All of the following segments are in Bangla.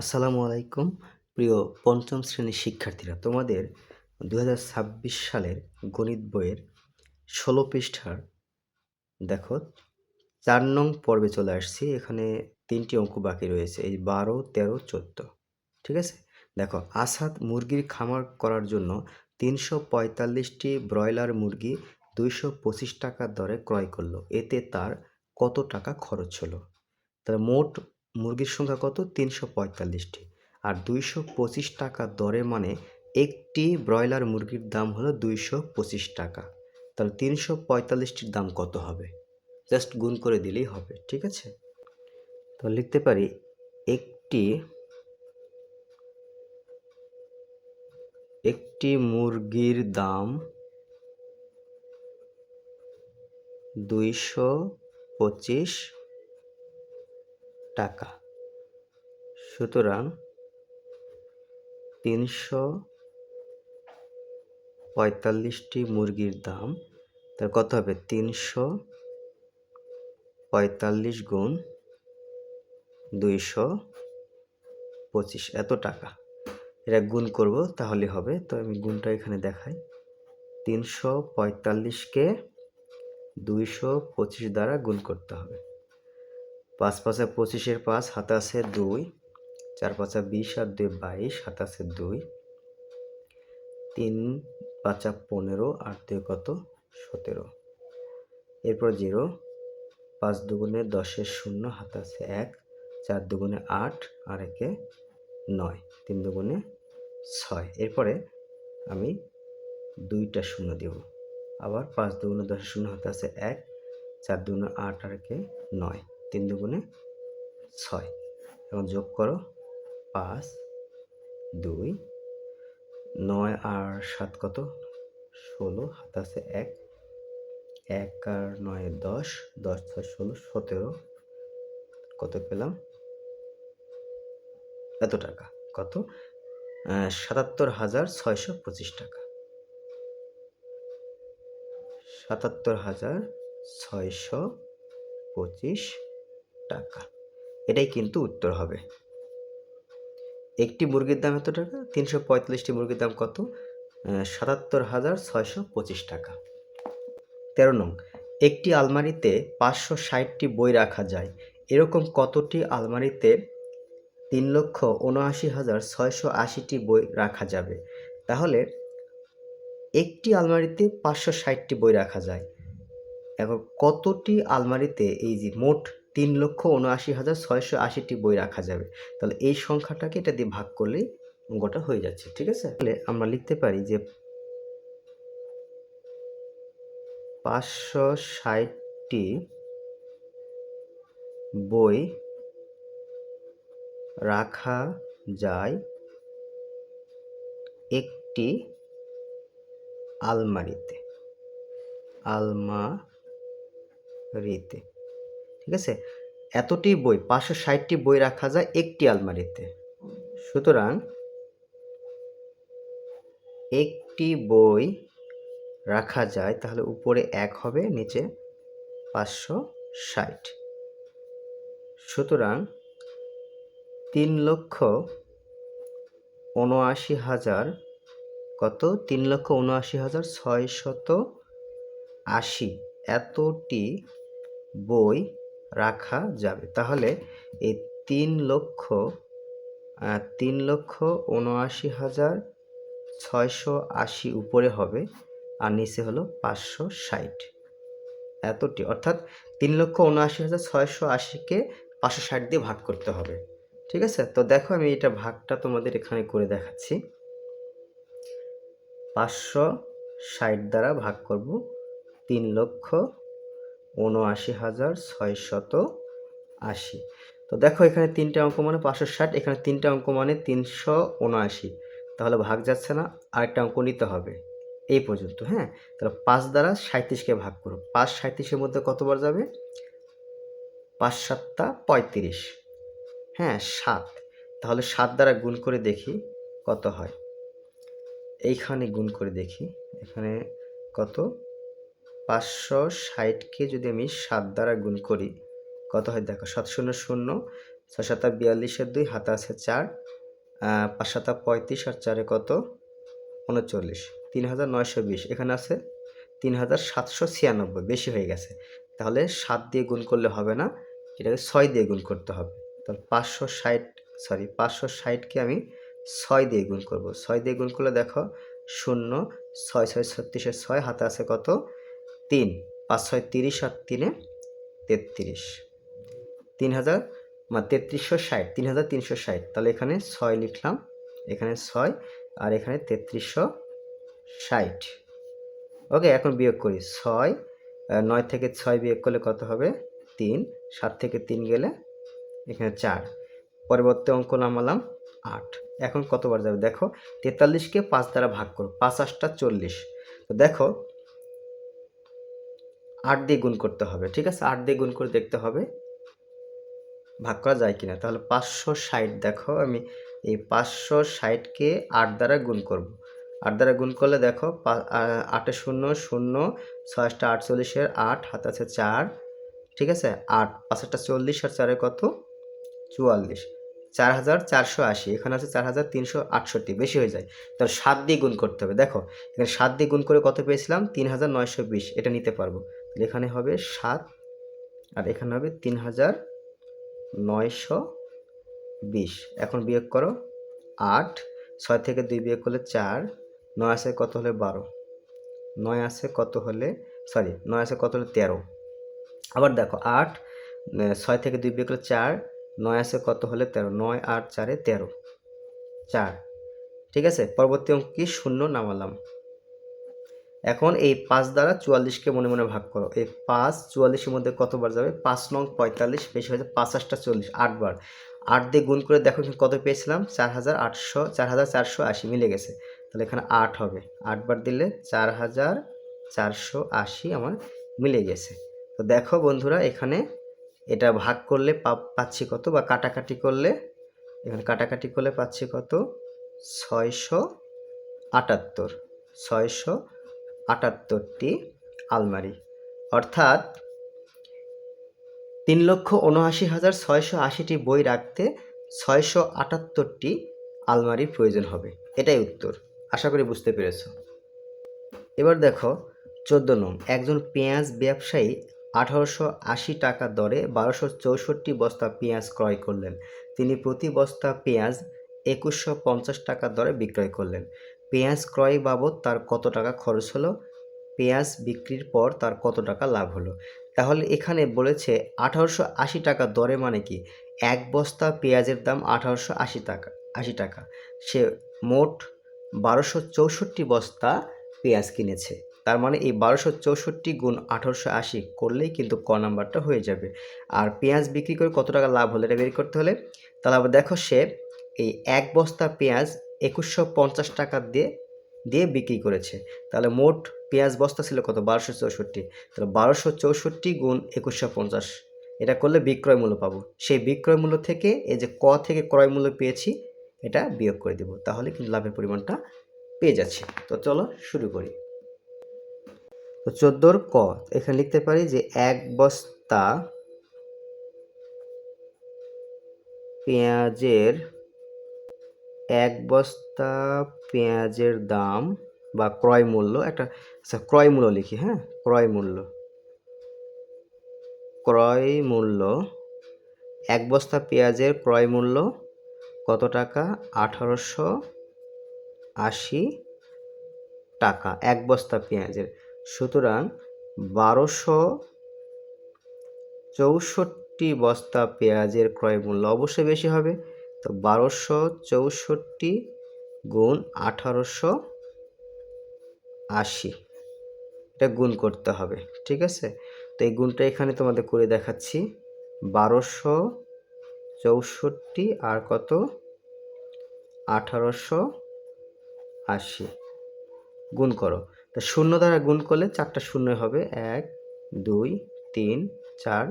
আসসালামু আলাইকুম প্রিয় পঞ্চম শ্রেণীর শিক্ষার্থীরা, তোমাদের 2026 সালের গণিত বইয়ের 16 পৃষ্ঠার দেখো 4 নং পর্বে চলে আসছি। এখানে 3টি অঙ্ক বাকি রয়েছে, এই 12, 13, 14। ঠিক আছে, দেখো আসাদ মুরগির খামার করার জন্য 345টি ব্রয়লার মুরগি 225 টাকা দরে ক্রয় করলো। এতে তার কত টাকা খরচ হলো? তাহলে মোট মুরগির সংখ্যা কত? 345টি। আর 225 টাকা দরে মানে একটি ব্রয়লার মুরগির দাম হলো 225 টাকা। তাহলে 345টির দাম কত হবে? জাস্ট গুণ করে দিলেই হবে। ঠিক আছে, তো লিখতে পারি একটি মুরগির দাম 225 টাকা। সুতরাং 345টি মুরগির দাম তার কত হবে? 345 গুণ 225, এত টাকা। এটা গুণ করব তাহলে হবে। তো আমি গুণটা এখানে দেখাই। 345কে 225 দ্বারা গুণ করতে হবে। 5 5 25, 5 হাতে আছে 2, 4 5 20 আর 2 22, হাতে আছে 2, 3 5 15 আর 2 কত? 17। এরপর 0, 5 দুগুণে 10 শূন্য, হাতে আছে 1, 4 দুগুণে 8 আর 1 9, 3 দুগুণে 6। এরপরে আমি 2টা শূন্য দেব। আবার 5 দুগুণে 10 শূন্য, হাতে আছে 1, 4 দুগুণে 8 আর 1 9, 3 দুগুণে 6। এখন যোগ করো, 5 2 9 আর 7 কত? 16, হাতে আছে 1, 1 আর 9 10, 10 6 16, 17। কত পেলাম? এত টাকা। কত? 77,625 টাকা। 77,625 টাকা। এটাই কিন্তু উত্তর হবে। একটি মুরগির দাম এত টাকা, 345টি মুরগির দাম কত? 77,625 টাকা। 13 নং, একটি আলমারিতে 560টি বই রাখা যায়। এরকম কতটি আলমারিতে 3,79,680টি বই রাখা যাবে? তাহলে একটি আলমারিতে 560টি বই রাখা যায়। এখন কতটি আলমারিতে এই যে মোট 3,79,680টি বই রাখা যাবে? তাহলে এই সংখ্যাটাকে এটা দিয়ে ভাগ করলেই অঙ্কটা হয়ে যাচ্ছে। ঠিক আছে, তাহলে আমরা লিখতে পারি যে 560টি বই রাখা যায় একটি আলমারিতে। ঠিক আছে, এতটি বই, 560টি বই রাখা যায় একটি আলমারিতে। সুতরাং একটি বই রাখা যায়, তাহলে উপরে 1 হবে, নিচে 560। সুতরাং 3,79,000 কত? 3,79,680 এতটি বই রাখা যাবে। তাহলে এই 3,79,680 উপরে হবে আর নিচে হলো 560 এতটি, অর্থাৎ 3,79,680কে 560 দিয়ে ভাগ করতে হবে। ঠিক আছে, তো দেখো আমি এটা ভাগটা তোমাদের এখানে করে দেখাচ্ছি। 560 দ্বারা ভাগ করব 3,79,680। তো দেখো এখানে 3টে অঙ্ক মানে 560, এখানে 3টে অঙ্ক মানে 379। তাহলে ভাগ যাচ্ছে না, আরেকটা অঙ্ক নিতে হবে এই পর্যন্ত। হ্যাঁ, তাহলে 5 দ্বারা 37কে ভাগ করো। 5 37-এর মধ্যে কতবার যাবে? 5 7 35। হ্যাঁ, 7। তাহলে 7 দ্বারা গুণ করে দেখি কত হয়। এইখানে গুণ করে দেখি, এখানে কত? 560কে যদি আমি 7 দ্বারা গুণ করি কত হয় দেখো, 7 শূন্য শূন্য, ছয় সাতা 42-এর 2, হাতে আছে 4, 5 সাতা 35 আর 4-এ কত 39, 3920। এখানে আছে 3796, বেশি হয়ে গেছে। তাহলে 7 দিয়ে গুণ করলে হবে না, এটাকে 6 দিয়ে গুণ করতে হবে। তাহলে 560কে আমি 6 দিয়ে গুণ করব। 6 দিয়ে গুণ করলে দেখো 0, 6 6 36-এর 6, হাতে আছে কত 3, 5 6 30 আর 3-এ 33, 3360, 3360। তাহলে এখানে 6 লিখলাম, এখানে 6 আর এখানে 3360। ওকে, এখন বিয়োগ করি। 6, 9 থেকে 6 বিয়োগ করলে কত হবে 3, 7 থেকে 3 গেলে এখানে 4, পরবর্তী অঙ্ক নামালাম 8। এখন কতবার যাবে দেখো, 43কে 5 দ্বারা ভাগ করো, 5 8টা 40। তো দেখো 8 দিয়ে গুণ করতে হবে, ঠিক আছে, 8 দিয়ে গুণ করে দেখতে হবে ভাগ করা যায় কিনা। তাহলে 560, দেখো আমি এই 560কে 8 দ্বারা গুণ করব। 8 দ্বারা গুণ করলে দেখো 8 0 0, 6 48-এর 8, হাতে আছে 4, ঠিক আছে, 8 5 40 আর 4-এ কত 44, 4480। এখানে আছে 4368, বেশি হয়ে যায়। তাহলে 7 দিয়ে গুণ করতে হবে। দেখো এখানে 7 দিয়ে গুণ করে কত পেয়েছিলাম 3920, এটা নিতে পারবো। তাহলে এখানে হবে 7 আর এখানে হবে 3920। এখন বিয়োগ করো 8, 6 থেকে 2 বিয়োগ করলে 4, 9 আছে কত হলে 12, 9 আছে কত হলে 9 আছে কত হলে 13। আবার দেখো 8, 6 থেকে 2 বিয়োগ করলে 4, 9 আছে কত হলে 13, 9 আর 4-এ 13, 4, ঠিক আছে। পরবর্তী অঙ্ক কি, 0 নামালাম। এখন এই 5 দ্বারা 44কে মনে মনে ভাগ করো। এই 5 44-এর মধ্যে কতবার যাবে 5 নং 45, বেশি হয়ে যায় 5 8টা 40, 8 বার। 8 দিয়ে গুণ করে দেখো কত পেয়েছিলাম 4480, মিলে গেছে। তাহলে এখানে 8 হবে, 8 বার দিলে 4480 আমার মিলে গেছে। তো দেখো বন্ধুরা, এখানে এটা ভাগ করলে পাচ্ছি কত, বা কাটাকাটি করলে, এখানে কাটাকাটি করলে পাচ্ছি কত 678, 678টি আলমারি, অর্থাৎ 3,79,680টি বই রাখতে 678টি আলমারির প্রয়োজন হবে। এটাই উত্তর। আশা করি বুঝতে পেরেছো। এবার দেখো 14 নং, একজন পেঁয়াজ ব্যবসায়ী 1880 টাকা দরে 1264 বস্তা পেঁয়াজ ক্রয় করলেন। তিনি প্রতি বস্তা পেঁয়াজ 2150 টাকা দরে বিক্রয় করলেন। পেঁয়াজ ক্রয় বাবদ তার কত টাকা খরচ হলো, পেঁয়াজ বিক্রির পর তার কত টাকা লাভ হলো। তাহলে এখানে বলেছে 1880 টাকা দরে, মানে কি এক বস্তা পেঁয়াজের দাম 1880 টাকা, সে মোট 1264 বস্তা পেঁয়াজ কিনেছে। তার মানে এই 1264 গুণ 1880 করলেই কিন্তু ক নাম্বারটা হয়ে যাবে। আর পেঁয়াজ বিক্রি করে কত টাকা লাভ হলো এটা বের করতে হলে, তাহলে আবার দেখো সে এই এক বস্তা পেঁয়াজ 2150 টাকা দিয়ে বিক্রি করেছে। তাহলে মোট পেঁয়াজ বস্তা ছিল কত 1264, তাহলে 1264 গুণ 2150, এটা করলে বিক্রয় মূল্য পাবো। সেই বিক্রয় মূল্য থেকে এই যে ক থেকে ক্রয় মূল্য পেয়েছি এটা বিয়োগ করে দেব, তাহলে কিন্তু লাভের পরিমাণটা পেয়ে যাচ্ছি। তো চলো শুরু করি। তো 14 ক, এখানে লিখতে পারি যে এক বস্তা পেঁয়াজের দাম বা ক্রয় মূল্য, একটা আচ্ছা ক্রয় মূল্য লিখি, হ্যাঁ, ক্রয় মূল্য এক বস্তা পেঁয়াজের ক্রয় মূল্য কত টাকা 1880 টাকা এক বস্তা পেঁয়াজের। সুতরাং 1264 বস্তা পেঁয়াজের ক্রয় মূল্য অবশ্যই বেশি হবে। তো 1264 গুণ 1880, এটা গুণ করতে হবে, ঠিক আছে। তো এই গুণটা এখানে তোমাদের করে দেখাচ্ছি। 1264 আর কত 1880 গুণ করো। তো 0 দ্বারা গুণ করলে 4টা 0 হবে, 1 2 3 4,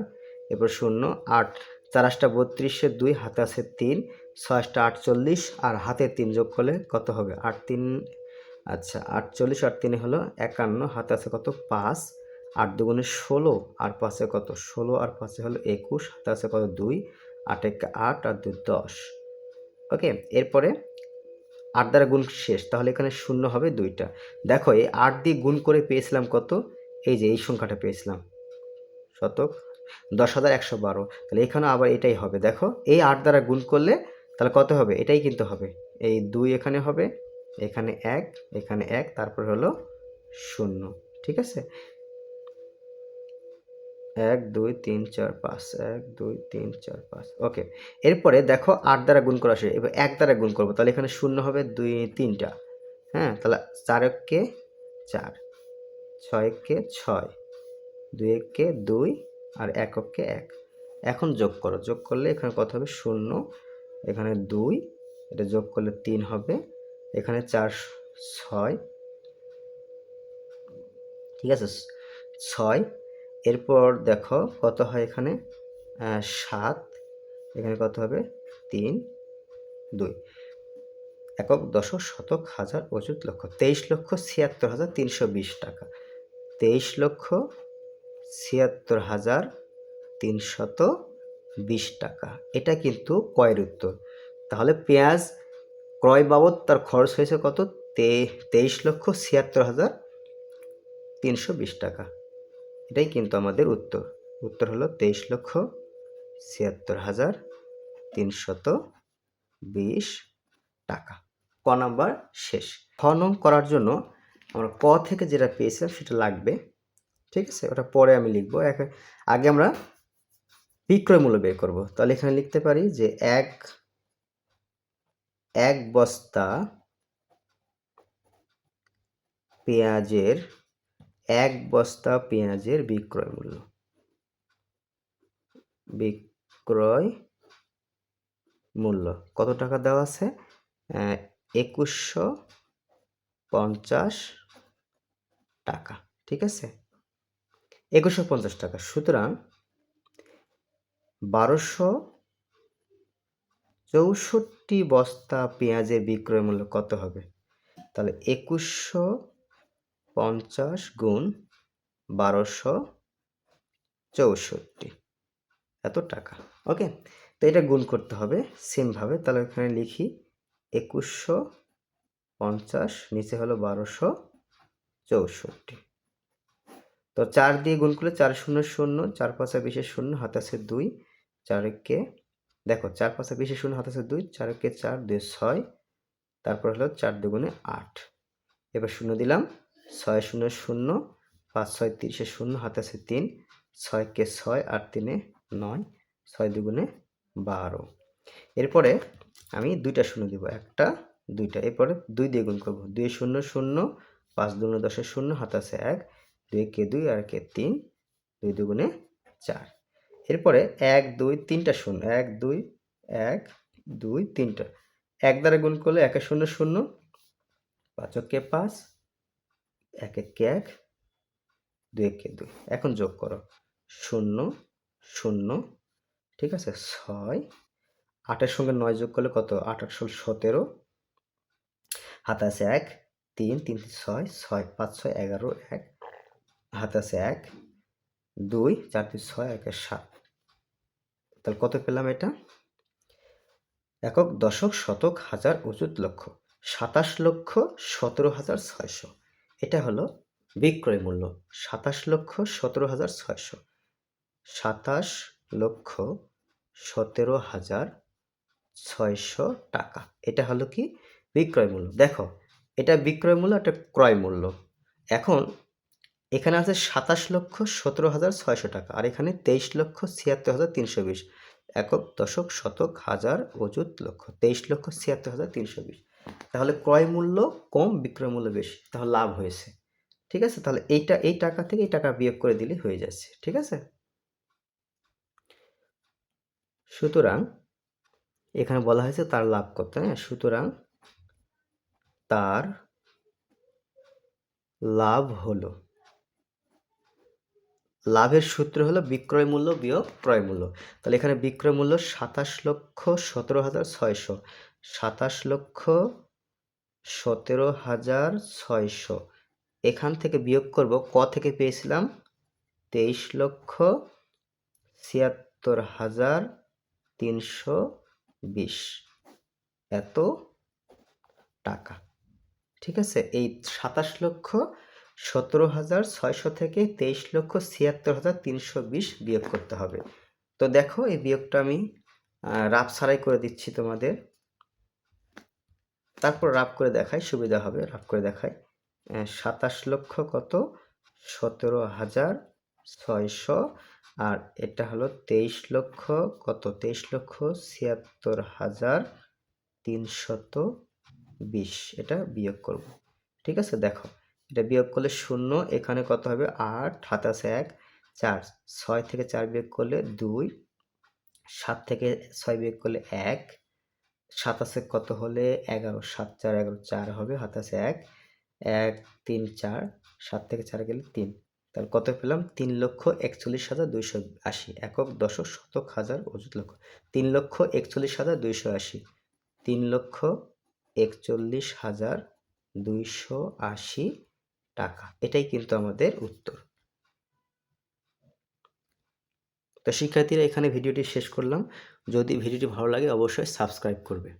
এরপর 0 8, 4 8 32-এর 2, হাতে আছে 3, 6 8 48 আর হাতে 3 যোগ করলে কত হবে 8 3, আচ্ছা 48 আর 3 হলো 51, হাতে আছে কত 5, 8 2 16 আর 5-এ কত 16 আর 5-এ হলো 21, হাতে আছে কত 2, 8 একে 8 আর 2 10। ওকে, এরপরে 8 দ্বারা গুণ শেষ, তাহলে এখানে শূন্য হবে 2টা। দেখো এই 8 দিয়ে গুণ করে পেয়েছিলাম কত, এই যে এই সংখ্যাটা পেয়েছিলাম শতক 10,112। তাহলে এখানে আবার এটাই হবে, দেখো এই 8 দ্বারা গুণ করলে তাহলে কত হবে, এটাই কিন্তু হবে, এই 2 এখানে হবে, এখানে 1, এখানে 1, তারপর হলো 0। ঠিক আছে, 1 2 3 4 5, 1 2 3 4 5। ওকে, এরপরে দেখো 8 দ্বারা গুণ করা শেষ, এবার 1 দ্বারা গুণ করবো, তাহলে এখানে শূন্য হবে 2 3টা। হ্যাঁ, তাহলে 4 একে 4, 6 একে 6, 2 একে 2 আর 1 একে 1। এখন যোগ করো, যোগ করলে এখানে কত হবে, 0, এখানে 2, এটা যোগ করলে 3 হবে, এখানে 4 6, ঠিক আছে 6। এরপর দেখো কত হয় এখানে 7, এখানে কত হবে 3 2, একক দশক শতক হাজার অযুত লক্ষ, 23,76,320 টাকা। 23,76,320 টাকা, এটা কিন্তু ক্রয়ের উত্তর। তাহলে পেঁয়াজ ক্রয় বাবদ তার খরচ হয়েছে কত, 23,76,320 টাকা। এটাই কিন্তু আমাদের উত্তর। উত্তর হলো 23,76,320 টাকা। ক নাম্বার শেষ। খ নং করার জন্য আমরা ক থেকে যেটা পেয়েছিলাম সেটা লাগবে, ঠিক আছে, ওটা পরে আমি লিখবো। আগে আমরা বিক্রয় মূল্য বের করব। তাহলে এখানে লিখতে পারি যে এক বস্তা পেঁয়াজের, এক বস্তা পেঁয়াজের বিক্রয় মূল্য, বিক্রয় মূল্য কত টাকা দেওয়া আছে, 2150 টাকা। ঠিক আছে, 2150 টাকা। সুতরাং 1264 বস্তা পেঁয়াজের বিক্রয় মূল্য কত হবে, তাহলে 2150 গুণ 1264 এত টাকা। ওকে, তো এটা গুণ করতে হবে সেমভাবে। তাহলে এখানে লিখি 2150, নিচে হলো 1264। তো 4 দিয়ে গুণ করলে 4 0 0, 4 5 20 শূন্য, হাতে আছে 2, 4 একে দেখো 4 5 20 শূন্য, হাতে আছে 2, 4 একে 4, 2 6, তারপর হলো 4 দুগুণে 8। এবার শূন্য দিলাম, 6 0 0, 5 6 30 শূন্য, হাতে আছে 3, 6 কে 6, 8 3 9, 6 দুগুণে 12। এরপরে আমি 2টা শূন্য দিব, একটা 2টা, এরপরে 2 দিয়ে গুণ করবো, 2 0 0, 5 দুগুণে 10 শূন্য, হাতে আছে 1, 2 কে 2 আর কে 3, 2 দুগুণে 4। এরপরে 1 2 3টা শূন্য, 1 2 1 2 3টা, 1 দ্বারা গুণ করলে 1 0 0, 5 কে 5, 1 একে 1, 2 একে 2। এখন যোগ করো, 0 0, ঠিক আছে 6, 8 এর সঙ্গে 9 যোগ করলে কত, 8 8 17, হাতে আছে 1, 3 3 6 6 5 6 11, 1, হাতে আছে 1, 2 4 3 6 1 7। তাহলে কত পেলাম, এটা একক দশক শতক হাজার অযুত লক্ষ 27,17,600। এটা হলো বিক্রয় মূল্য 27,17,600, 27,17,600 টাকা। এটা হলো কি বিক্রয় মূল্য। দেখো এটা বিক্রয় মূল্য, এটা ক্রয় মূল্য। এখন এখানে আছে 27,17,600 টাকা, আর এখানে 23,76,320। একক দশক শতক হাজার অযুত লক্ষ 23,76,320। তাহলে ক্রয় মূল্য কম, বিক্রয় মূল্য বেশি, তাহলে লাভ হয়েছে। ঠিক আছে, তাহলে এই টাকা থেকে এই টাকা বিয়োগ করে দিলে হয়ে যাচ্ছে। ঠিক আছে, সুতরাং এখানে বলা হয়েছে তার লাভ কত। হ্যাঁ, সুতরাং তার লাভ হলো, লাভের সূত্র হলো বিক্রয় মূল্য বিয়োগ ক্রয় মূল্য। তাহলে এখানে বিক্রয় মূল্য 27,17,600, 27,17,600। এখান থেকে বিয়োগ করব, ক থেকে পেয়েছিলাম 23,76,320 320 এত টাকা। ঠিক আছে, এই 27,17,600 থেকে 23,76,320 বিয়োগ করতে হবে। তো দেখো এই বিয়োগটা আমি রাফ ছাড়াই করে দিচ্ছি তোমাদের, তারপর রাফ করে দেখাই, সুবিধা হবে রাফ করে দেখাই। 27 লক্ষ কত, 17,600, আর এটা হলো 23 লক্ষ কত, 23,76,320, এটা বিয়োগ করব। ঠিক আছে, দেখো এটা বিয়োগ করলে 0, এখানে কত হবে 8, হাতে আছে 1, 4, 6 থেকে 4 বিয়োগ করলে 2, 7 থেকে 6 বিয়োগ করলে 1, 7 আছে কত হলে 11, 7 4 11, 4 হবে, হাতে আছে 1, 1 3 4, 7 থেকে 4 গেলে 3, তাহলে কত পেলাম 3,41,280, একক দশক শতক হাজার অযুত লক্ষ, 3,41,280, 3,41,280 টাকা, এটাই কিন্তু আমাদের উত্তর। তো শিক্ষার্থীরা এখানে ভিডিওটি শেষ করলাম। যদি ভিডিওটি ভালো লাগে অবশ্যই সাবস্ক্রাইব করবে।